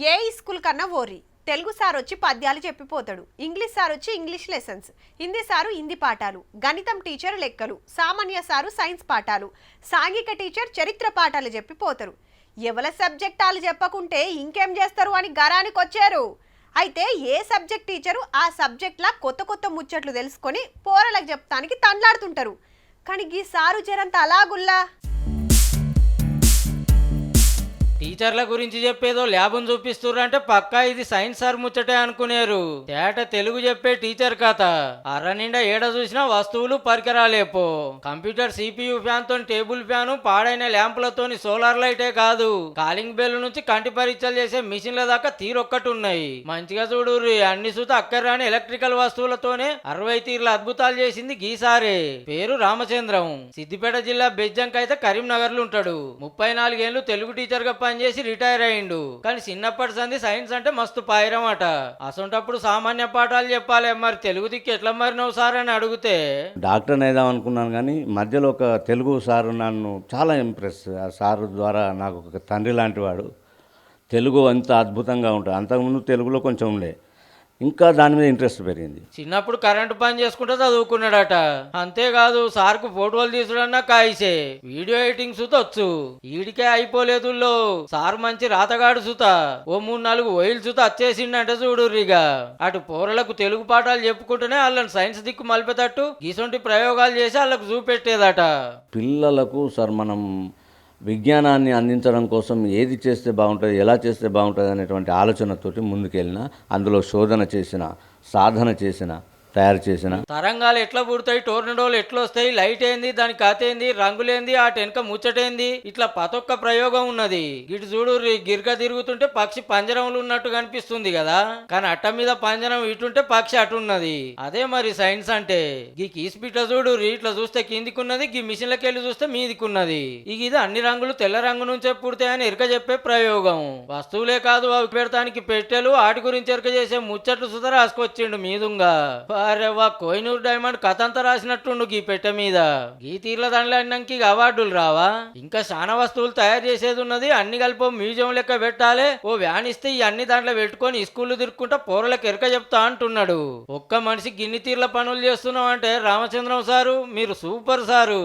ఏ school కన్నా ఓరి Telugu sir వచ్చి పద్యాలు చెప్పిపోతాడు, ఇంగ్లీష్ సార్ వచ్చి English lessons, Hindi sir Hindi పాఠాలు, గణితం టీచర్ లెక్కలు, సామాన్య సారు సైన్స్ పాఠాలు, సాంఘిక టీచర్ చరిత్ర పాఠాలు చెప్పిపోతారు. ఎవల సబ్జెక్టాలు చెప్పకుంటే ఇంకేం చేస్తారు అని గరానికి వచ్చారు. అయితే ఏ సబ్జెక్ట్ టీచరు ఆ సబ్జెక్ట్లా కొత్త కొత్త ముచ్చట్లు తెలుసుకొని పోరలకు చెప్తానికి తండ్లాడుతుంటారు. కానీ ఈ సారు జరంత అలాగుల్లా టీచర్ల గురించి చెప్పేదో ల్యాబ్ను చూపిస్తుర్రు అంటే పక్కా ఇది సైన్స్ సార్ ముచ్చటే అనుకునేరు. తేట తెలుగు చెప్పే టీచర్ కథ అర్ర నిండా ఏడ చూసినా వస్తువులు పరికరాలేపో. కంప్యూటర్ CPU ఫ్యాన్ తోని టేబుల్ ఫ్యాను, పాడైన ల్యాంపులతోని సోలార్ లైటే కాదు, కాలింగ్ బెల్ నుంచి కంటి పరీక్షలు చేసే మిషన్ల దాకా తీరొక్కటి ఉన్నాయి. మంచిగా చూడుర్రి, అన్ని సుత అక్కర్రాని ఎలక్ట్రికల్ వస్తువులతోనే 60 తీర్ల అద్భుతాలు చేసింది గీసారే. పేరు రామచంద్రం. సిద్దిపేట జిల్లా బెజ్జంక్ అయితే కరీంనగర్లు ఉంటాడు. 34 ఏళ్ళు తెలుగు టీచర్ గా పనిచేసి రిటైర్ అయ్యిండు. కానీ చిన్నప్పటి సంది సైన్స్ అంటే మస్తు పాయిరమాట. అసొంటప్పుడు సామాన్య పాఠాలు చెప్పాలి, మరి తెలుగు దిక్కు ఎట్లా మారినావు సార్ అని అడిగితే డాక్టర్ అయిదాం అనుకున్నాను. కానీ మధ్యలో ఒక తెలుగు సారు నన్ను చాలా ఇంప్రెస్. ఆ సారు ద్వారా నాకు ఒక తండ్రి లాంటి వాడు. తెలుగు అంత అద్భుతంగా ఉంటుంది. అంతకుముందు తెలుగులో కొంచెం ఉండే, ఇంకా దాని మీద ఇంట్రెస్ట్ పెరిగింది. చిన్నప్పుడు కరెంటు పని చేసుకుంటే చదువుకున్నాడట. అంతేకాదు సార్కు ఫోటోలు తీసుడన్నా కాయిసే, వీడియో ఎడిటింగ్ సుత వచ్చు. ఈడికే అయిపోలేదు, సార్ మంచి రాతగాడు సుత. ఓ 3-4 ఓయిల్ సుత వచ్చేసిండంటే చూడుర్రిగా. అటు పోరలకు తెలుగు పాఠాలు చెప్పుకుంటూనే వాళ్ళని సైన్స్ దిక్కు మలిపేటట్టు గీసొంటి ప్రయోగాలు చేసి వాళ్ళకు చూపెట్టేదట. పిల్లలకు సార్ మనం విజ్ఞానాన్ని అందించడం కోసం ఏది చేస్తే బాగుంటుంది, ఎలా చేస్తే బాగుంటుంది అనేటువంటి ఆలోచనతోటి ముందుకెళ్ళిన, అందులో శోధన చేసిన, సాధన చేసిన, తయారు చేసిన. తరంగాలు ఎట్లా పుడతాయి, టోర్నడోలు ఎట్లా వస్తాయి, లైట్ ఏంది, దాని కథ ఏంది, రంగులేంది, ఆ వెనక ముచ్చటేంది, ఇట్లా పతొక్క ప్రయోగం ఉన్నది. ఇటు చూడు, గిరిక తిరుగుతుంటే పక్షి పంజరంలో ఉన్నట్టు కనిపిస్తుంది కదా, కానీ అట్ట మీద పంజరం ఇటుంటే పక్షి అటున్నది. అదే మరి సైన్స్ అంటే. గీ కీస్పిట్ల చూడు, ఇట్లా చూస్తే కిందికున్నది, గీ మిషన్లకెళ్ళి చూస్తే మీదికున్నది. ఇది అన్ని రంగులు తెల్ల రంగు నుంచే పుడతాయని ఎరక చెప్పే ప్రయోగం. వస్తువులే కాదు, అవి పెడతానికి పెట్టెలు, వాటి గురించి ఎరక చేసే ముచ్చట్లు సుధ రాసుకొచ్చిండు మీదుంగా. అరేవా, కోహినూర్ డైమండ్ కథ అంతా రాసినట్టుండు గీ పెట్టె మీద. గీ తీర్ల దండలకి అవార్డులు రావా? ఇంకా చాలా వస్తువులు తయారు చేసేది ఉన్నది. అన్ని కలిపి మ్యూజియం లెక్క పెట్టాలి. ఓ వ్యాన్ ఇస్తే ఈ అన్ని దాంట్లో పెట్టుకొని స్కూల్ తిరుక్కుంటా పోరలకు ఎరక చెప్తా అంటున్నాడు. ఒక్క మనిషి గిన్ని తీర్ల పనులు చేస్తున్నాం అంటే రామచంద్రం సారు మీరు సూపర్ సారు.